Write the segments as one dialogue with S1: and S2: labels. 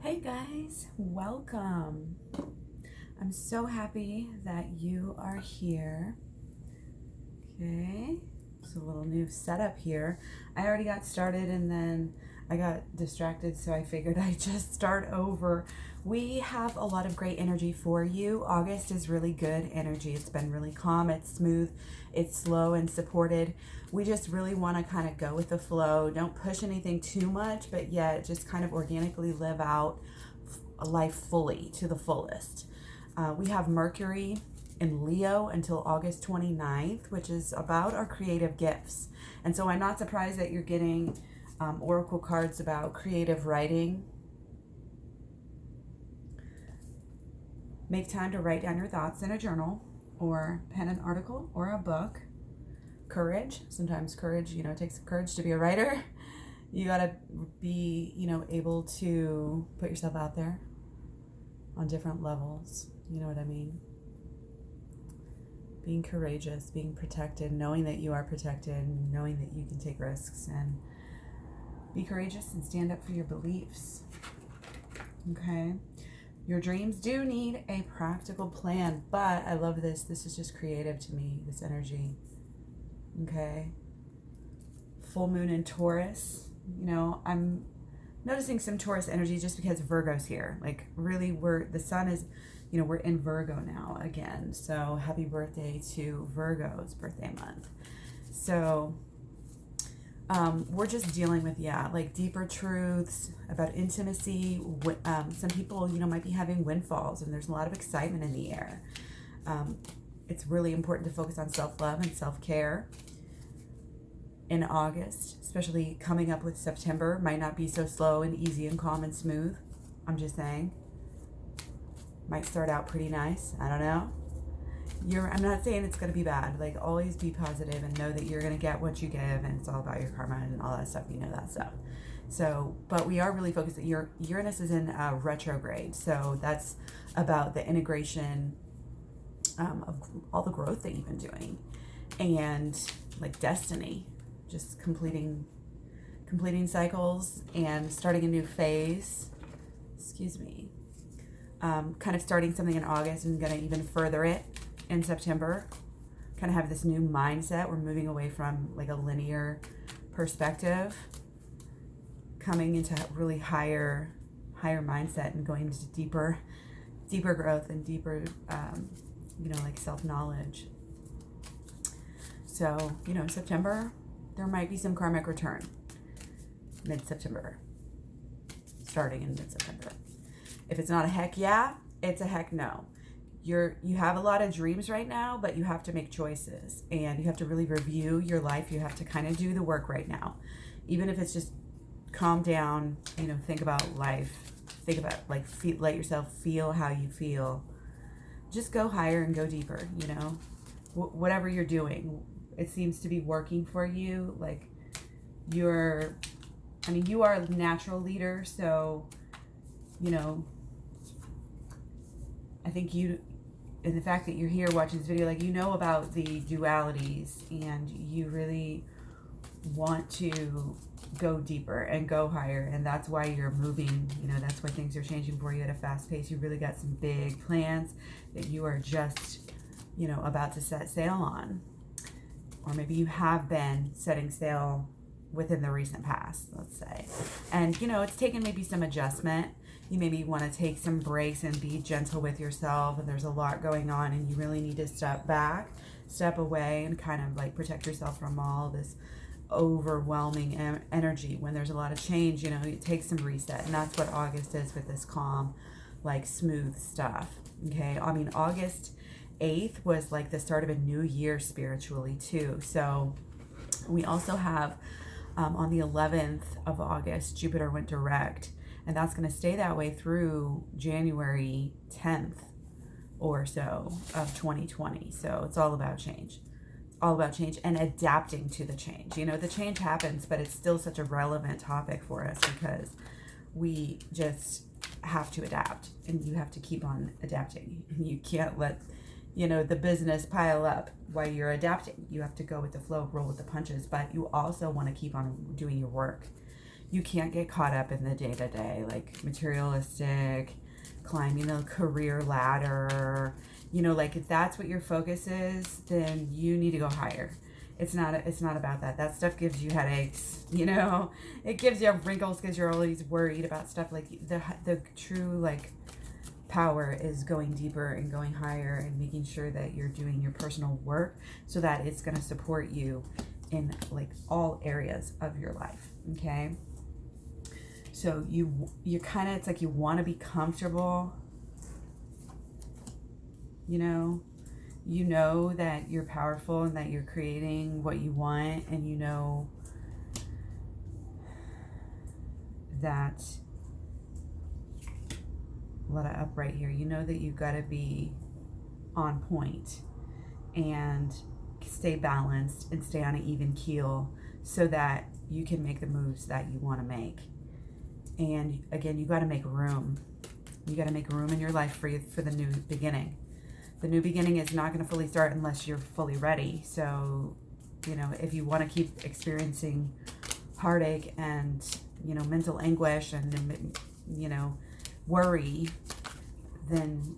S1: Hey guys, welcome. I'm so happy that you are here. Okay, it's a little new setup here. I already got started and then I got distracted, so I figured I'd just start over. We have a lot of great energy for you. August is really good energy. It's been really calm, it's smooth, it's slow and supported. We just really want to kind of go with the flow. Don't push anything too much, but yet just kind of organically live out a life fully to the fullest. We have Mercury in Leo until August 29th, which is about our creative gifts. And so I'm not surprised that you're getting oracle cards about creative writing. Make time to write down your thoughts in a journal or pen an article or a book. Courage. Sometimes courage, it takes courage to be a writer. You gotta be, able to put yourself out there on different levels. You know what I mean? Being courageous, being protected, knowing that you are protected, knowing that you can take risks and be courageous and stand up for your beliefs. Okay? Your dreams do need a practical plan, but I love this. This is just creative to me, this energy. Okay? Full moon in Taurus. I'm noticing some Taurus energy just because Virgo's here. Like, really, the sun is, we're in Virgo now again. So happy birthday to Virgo's birthday month. So we're just dealing with, like deeper truths about intimacy. Some people, might be having windfalls and there's a lot of excitement in the air. It's really important to focus on self-love and self-care in August, especially coming up with September. Might not be so slow and easy and calm and smooth. I'm just saying. Might start out pretty nice. I don't know. I'm not saying it's going to be bad. Like, always be positive and know that you're going to get what you give, and it's all about your karma and all that stuff. You know that stuff. So, but we are really focused. Uranus is in retrograde, so that's about the integration of all the growth that you've been doing, and like destiny, just completing cycles and starting a new phase. Excuse me. Kind of starting something in August and going to even further it in September. Kind of have this new mindset. We're moving away from like a linear perspective, coming into really higher mindset and going into deeper growth and deeper, like self-knowledge. So, September, there might be some karmic return. Mid-September. Starting in mid-September. If it's not a heck yeah, it's a heck no. You have a lot of dreams right now, but you have to make choices. And you have to really review your life. You have to kind of do the work right now. Even if it's just calm down, think about life. Think about, let yourself feel how you feel. Just go higher and go deeper, whatever you're doing. It seems to be working for you. Like, you are a natural leader, so, I think and the fact that you're here watching this video, about the dualities, and you really want to go deeper and go higher, and that's why you're moving. That's why things are changing for you at a fast pace. You really got some big plans that you are just, about to set sail on. Or maybe you have been setting sail within the recent past, let's say. And, it's taken maybe some adjustment. You maybe want to take some breaks and be gentle with yourself. And there's a lot going on and you really need to step back, step away, and kind of protect yourself from all this overwhelming energy. When there's a lot of change, it takes some reset. And that's what August is with this calm, smooth stuff. Okay. August 8th was the start of a new year spiritually too. So we also have on the 11th of August, Jupiter went direct, and that's going to stay that way through January 10th or so of 2020. So it's all about change. All about change and adapting to the change. The change happens, but it's still such a relevant topic for us because we just have to adapt, and you have to keep on adapting. And you can't let the business pile up while you're adapting. You have to go with the flow, roll with the punches, but you also want to keep on doing your work. you can't get caught up in the day-to-day, like materialistic, climbing the career ladder. You know, like if that's what your focus is, then you need to go higher. It's not about that. That stuff gives you headaches, you know. It gives you wrinkles because you're always worried about stuff. Like the true like power is going deeper and going higher and making sure that you're doing your personal work so that it's going to support you in like all areas of your life. Okay. So you kind of, it's like you want to be comfortable, you know that you're powerful and that you're creating what you want, and you know that, let it up right here, you know that you got to be on point and stay balanced and stay on an even keel so that you can make the moves that you want to make. And again, you got to make room. You got to make room in your life for the new beginning. The new beginning is not going to fully start unless you're fully ready. So, you know, if you want to keep experiencing heartache and, you know, mental anguish and, you know, worry, then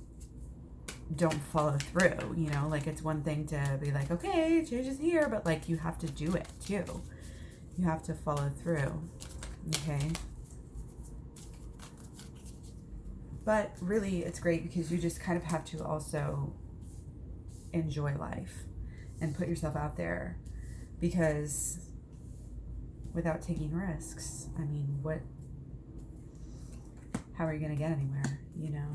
S1: don't follow through. You know, like it's one thing to be like, okay, change is here, but like you have to do it too. You have to follow through. Okay. But really, it's great because you just kind of have to also enjoy life and put yourself out there, because without taking risks, I mean, how are you going to get anywhere, you know?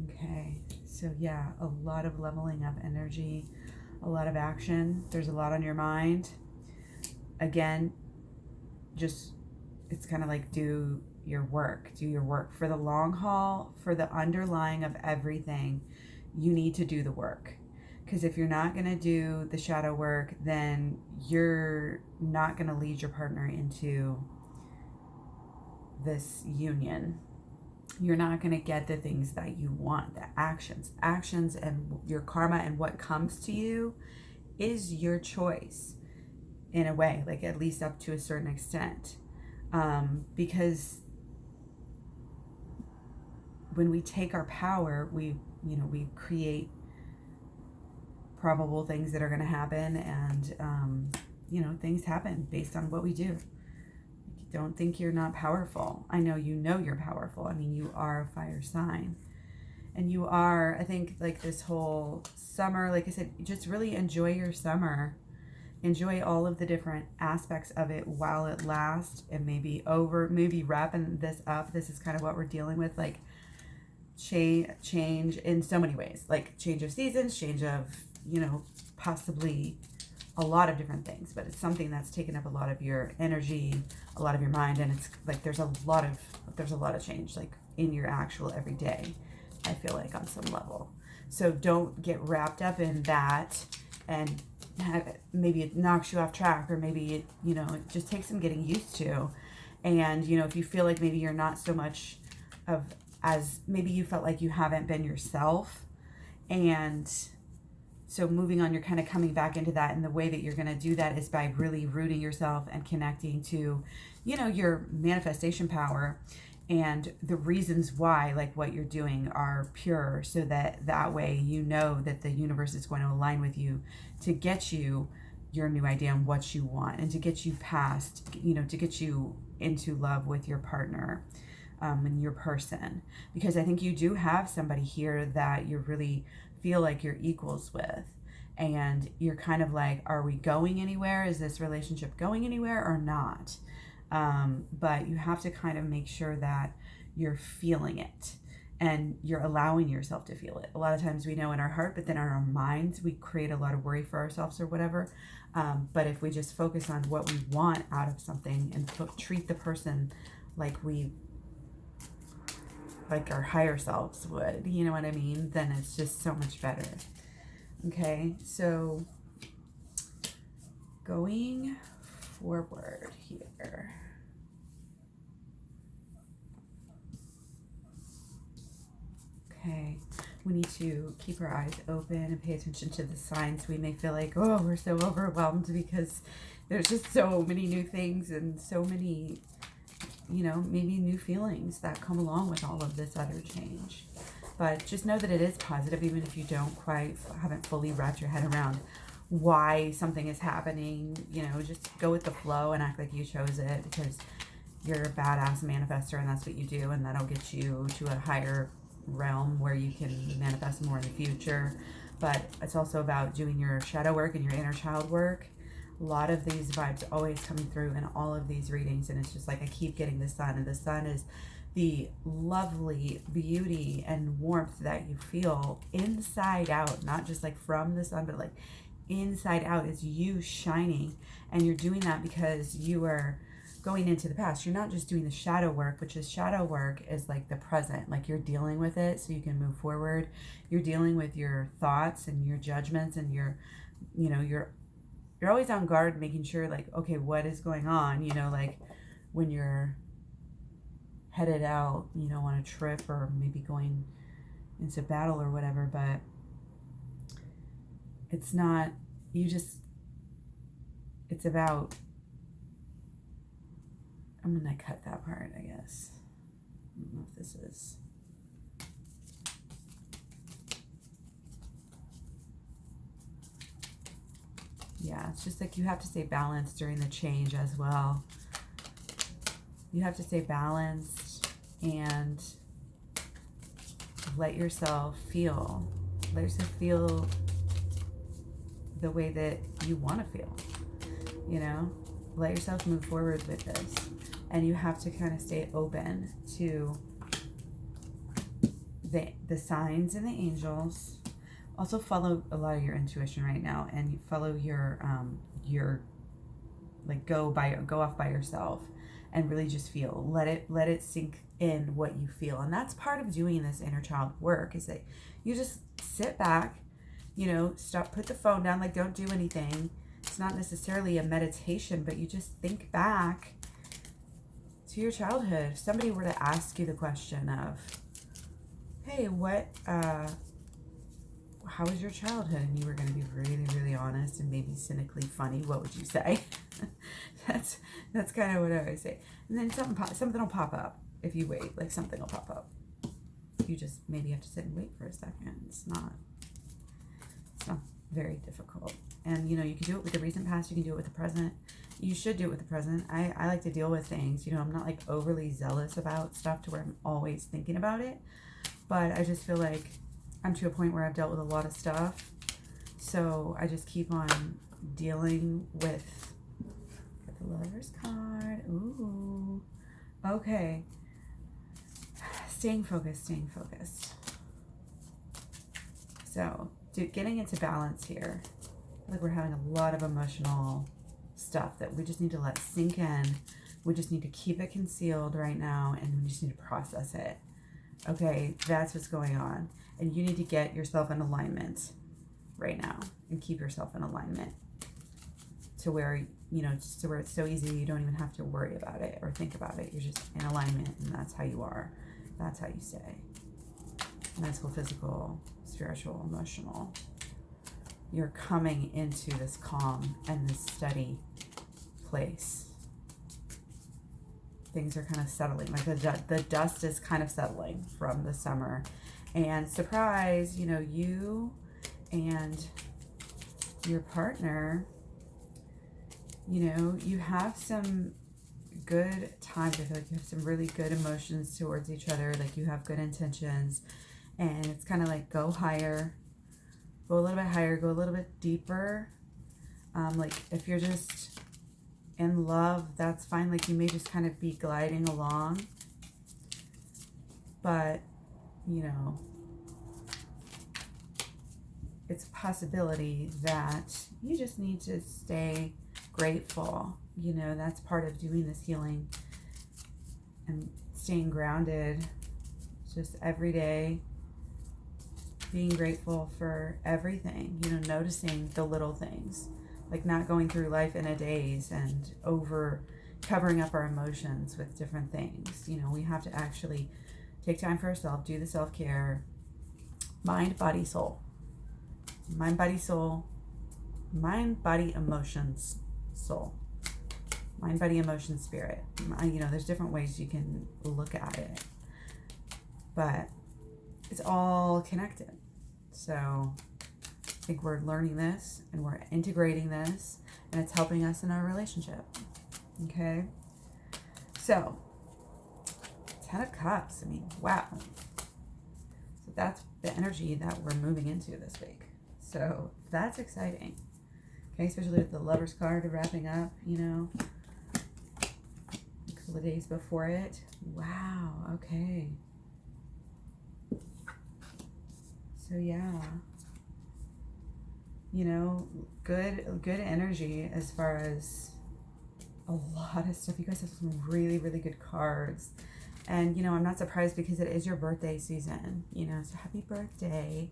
S1: Okay. So yeah, a lot of leveling up energy, a lot of action. There's a lot on your mind. Again, just, it's kind of like do your work for the long haul, for the underlying of everything. You need to do the work, because if you're not going to do the shadow work, then you're not going to lead your partner into this union. You're not going to get the things that you want. The actions and your karma and what comes to you is your choice in a way, like at least up to a certain extent. Because when we take our power, we create probable things that are going to happen, and things happen based on what we do. Don't think you're not powerful. I know you're powerful. I mean, you are a fire sign, and you are, I think, like this whole summer, like I said, just really enjoy your summer. Enjoy all of the different aspects of it while it lasts, and maybe wrapping this up. This is kind of what we're dealing with, like change in so many ways, like change of seasons, change of, possibly a lot of different things, but it's something that's taken up a lot of your energy, a lot of your mind, and it's like there's a lot of change, like in your actual everyday, I feel like, on some level. So don't get wrapped up in that and maybe it knocks you off track, or maybe it just takes some getting used to. And if you feel like maybe you're not so much of, as maybe you felt like you haven't been yourself, and so moving on, you're kind of coming back into that, and the way that you're going to do that is by really rooting yourself and connecting to your manifestation power and the reasons why, like, what you're doing are pure, so that way that the universe is going to align with you to get you your new idea on what you want, and to get you past, to get you into love with your partner, and your person. Because I think you do have somebody here that you really feel like you're equals with, and you're kind of like, are we going anywhere? Is this relationship going anywhere or not? But you have to kind of make sure that you're feeling it and you're allowing yourself to feel it. A lot of times we know in our heart, but then in our minds, we create a lot of worry for ourselves or whatever. But if we just focus on what we want out of something and treat the person like our higher selves would, you know what I mean? Then it's just so much better. Okay, so going forward here. Okay, we need to keep our eyes open and pay attention to the signs. We may feel like, oh, we're so overwhelmed because there's just so many new things and so many, you know, maybe new feelings that come along with all of this other change. But just know that it is positive, even if you haven't fully wrapped your head around why something is happening. You know, just go with the flow and act like you chose it, because you're a badass manifestor and that's what you do, and that'll get you to a higher realm where you can manifest more in the future. But it's also about doing your shadow work and your inner child work. A lot of these vibes always coming through in all of these readings, and it's just like I keep getting the sun, and the sun is the lovely beauty and warmth that you feel inside out, not just like from the sun, but like inside out is you shining. And you're doing that because you are going into the past. You're not just doing the shadow work, which is shadow work is like the present, like you're dealing with it so you can move forward. You're dealing with your thoughts and your judgments, and you're always on guard, making sure like, okay, what is going on? You know, like when you're headed out, you know, on a trip or maybe going into battle or whatever, but it's not, it's about, I'm going to cut that part, I guess. I don't know if this is, yeah, it's just like you have to stay balanced during the change as well. You have to stay balanced and let yourself feel the way that you want to feel, you know, let yourself move forward with this. And you have to kind of stay open to the signs and the angels. Also follow a lot of your intuition right now, and you follow your like go off by yourself and really just feel, let it sink in what you feel. And that's part of doing this inner child work, is that you just sit back, you know, put the phone down, like don't do anything. It's not necessarily a meditation, but you just think back to your childhood. If somebody were to ask you the question of, hey, how was your childhood? And you were going to be really, really honest and maybe cynically funny, what would you say? That's kind of what I always say. And then something will pop up if you wait. Like something will pop up. You just maybe have to sit and wait for a second. It's not very difficult. And you know, you can do it with the recent past. You can do it with the present. You should do it with the present. I like to deal with things. You know, I'm not like overly zealous about stuff to where I'm always thinking about it. But I just feel like I'm to a point where I've dealt with a lot of stuff. So I just keep on dealing with the Lover's card. Ooh. Okay. Staying focused. So, getting into balance here. I feel like we're having a lot of emotional stuff that we just need to let sink in. We just need to keep it concealed right now, and we just need to process it. Okay, that's what's going on. And you need to get yourself in alignment right now and keep yourself in alignment to where, you know, just to where it's so easy you don't even have to worry about it or think about it. You're just in alignment, and that's how you are. That's how you stay. Mental, physical, spiritual, emotional. You're coming into this calm and this steady place. Things are kind of settling. Like the dust is kind of settling from the summer. And surprise, you know, you and your partner, you know, you have some good times. I feel like you have some really good emotions towards each other. Like you have good intentions. And it's kind of like go higher. Go a little bit higher. Go a little bit deeper. Like if you're just in love, that's fine. Like you may just kind of be gliding along. But you know, it's a possibility that you just need to stay grateful. You know, that's part of doing this healing and staying grounded. Just every day, being grateful for everything, you know, noticing the little things, like not going through life in a daze and covering up our emotions with different things. You know, we have to actually take time for ourselves, do the self-care, mind, body, soul. Mind, body, soul. Mind, body, emotions, soul. Mind, body, emotion, spirit. There's different ways you can look at it, but it's all connected. So I think we're learning this and we're integrating this, and it's helping us in our relationship. Okay. So 10 of Cups. I mean, wow. So that's the energy that we're moving into this week. So that's exciting. Okay, especially with the Lover's card wrapping up, a couple of days before it. Wow, okay. So yeah. Good energy as far as a lot of stuff. You guys have some really, really good cards. And, I'm not surprised because it is your birthday season, so happy birthday,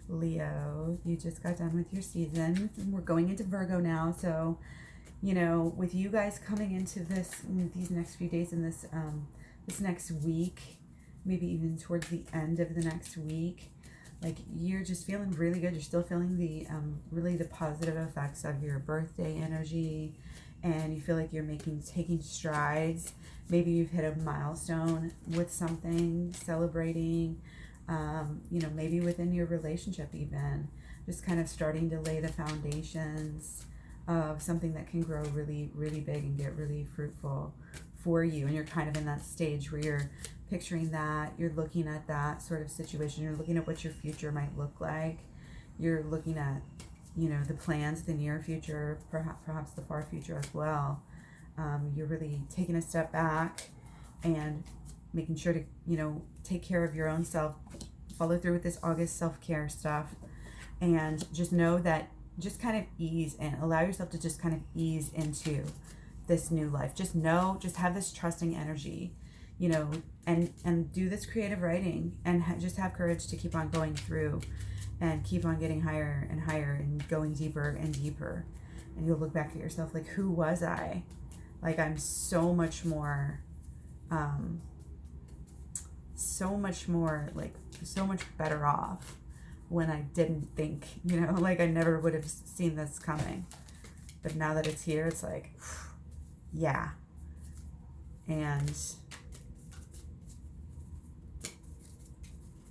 S1: Leo. You just got done with your season. We're going into Virgo now. So, with you guys coming into these next few days and this next week, maybe even towards the end of the next week, like you're just feeling really good. You're still feeling the really the positive effects of your birthday energy, and you feel like you're taking strides. Maybe you've hit a milestone with something, celebrating, maybe within your relationship even, just kind of starting to lay the foundations of something that can grow really, really big and get really fruitful for you. And you're kind of in that stage where you're picturing that, you're looking at that sort of situation, you're looking at what your future might look like, you're looking at, the plans, the near future, perhaps the far future as well. You're really taking a step back and making sure to, take care of your own self, follow through with this August self-care stuff, and just know that, just kind of ease and allow yourself to just kind of ease into this new life. Just have this trusting energy, and do this creative writing, and just have courage to keep on going through and keep on getting higher and higher and going deeper and deeper. And you'll look back at yourself like, who was I? Like, I'm so much more better off when I didn't think, like I never would have seen this coming. But now that it's here, it's like, yeah. And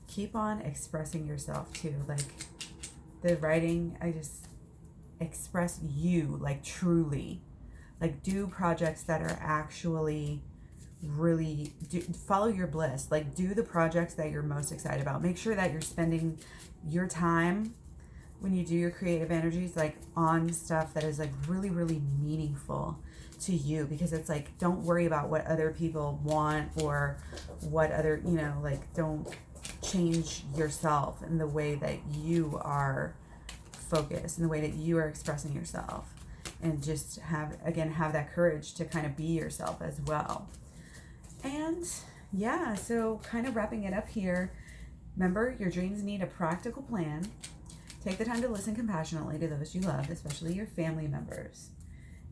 S1: keep on expressing yourself too. Like the writing, I just express you, like truly. Like do projects that are actually really, follow your bliss. Like do the projects that you're most excited about. Make sure that you're spending your time when you do your creative energies like on stuff that is like really, really meaningful to you, because it's like, don't worry about what other people want or what other, don't change yourself in the way that you are focused, in the way that you are expressing yourself, and just have that courage to kind of be yourself as well. And yeah, so kind of wrapping it up here, remember, your dreams need a practical plan. Take the time to listen compassionately to those you love, especially your family members.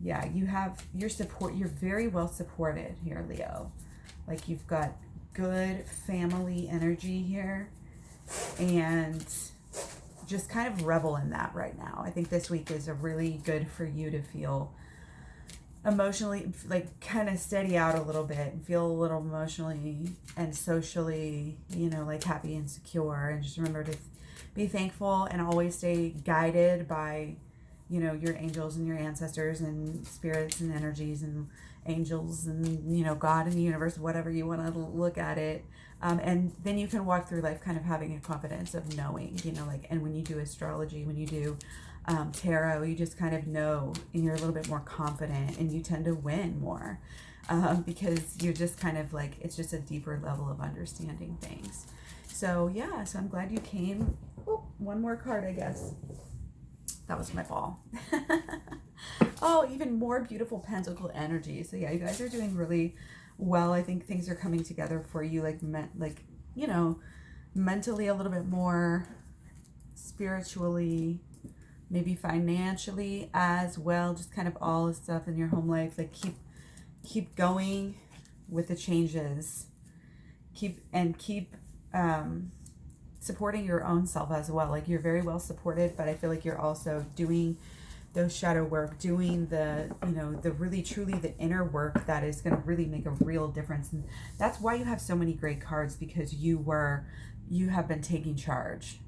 S1: Yeah, you have your support. You're very well supported here, Leo. Like you've got good family energy here, and just kind of revel in that right now. I think this week is a really good for you to feel emotionally, like kind of steady out a little bit and feel a little emotionally and socially, like happy and secure. And just remember to be thankful and always stay guided by, your angels and your ancestors and spirits and energies and angels and, God and the universe, whatever you want to look at it. And then you can walk through life kind of having a confidence of knowing, and when you do astrology, when you do tarot, you just kind of know, and you're a little bit more confident, and you tend to win more because you're just kind of like, it's just a deeper level of understanding things. So yeah, so I'm glad you came. Oh, one more card, I guess. That was my ball. Oh, even more beautiful pentacle energy. So yeah, you guys are doing really well. I think things are coming together for you, mentally a little bit more, spiritually, maybe financially as well. Just kind of all the stuff in your home life. Like keep going with the changes. Keep supporting your own self as well. Like you're very well supported, but I feel like you're also doing those shadow work, doing the, you know, the really truly the inner work that is going to really make a real difference. And that's why you have so many great cards, because you have been taking charge.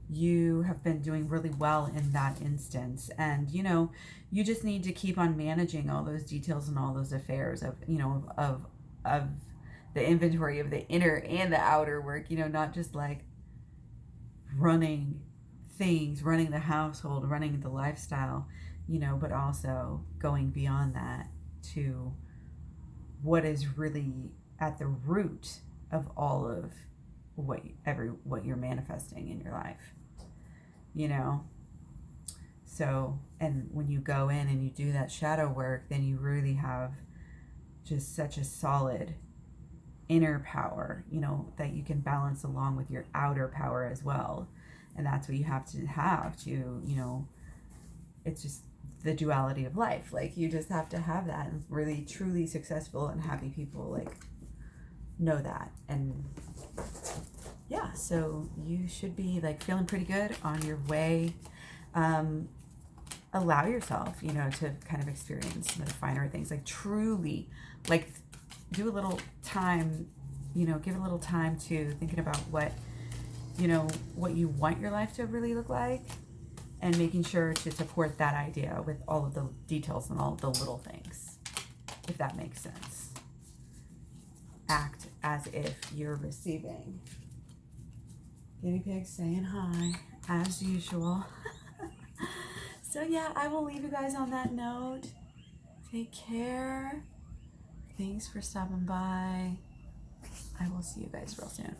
S1: You have been doing really well in that instance. And, you know, you just need to keep on managing all those details and all those affairs of, you know, of the inventory of the inner and the outer work, you know, not just like running things, running the household, running the lifestyle, you know, but also going beyond that to what is really at the root of all of what you're manifesting in your life, you know. So, and when you go in and you do that shadow work, then you really have just such a solid inner power, you know, that you can balance along with your outer power as well. And that's what you have to, you know, it's just the duality of life. Like, you just have to have that, and really truly successful and happy people like know that. And yeah, so you should be like feeling pretty good on your way. Allow yourself, you know, to kind of experience the finer things, like truly, like do a little time, you know, give a little time to thinking about what, you know, what you want your life to really look like, and making sure to support that idea with all of the details and all of the little things, if that makes sense. Act as if you're receiving. Guinea pig saying hi, as usual. So yeah, I will leave you guys on that note. Take care. Thanks for stopping by. I will see you guys real soon.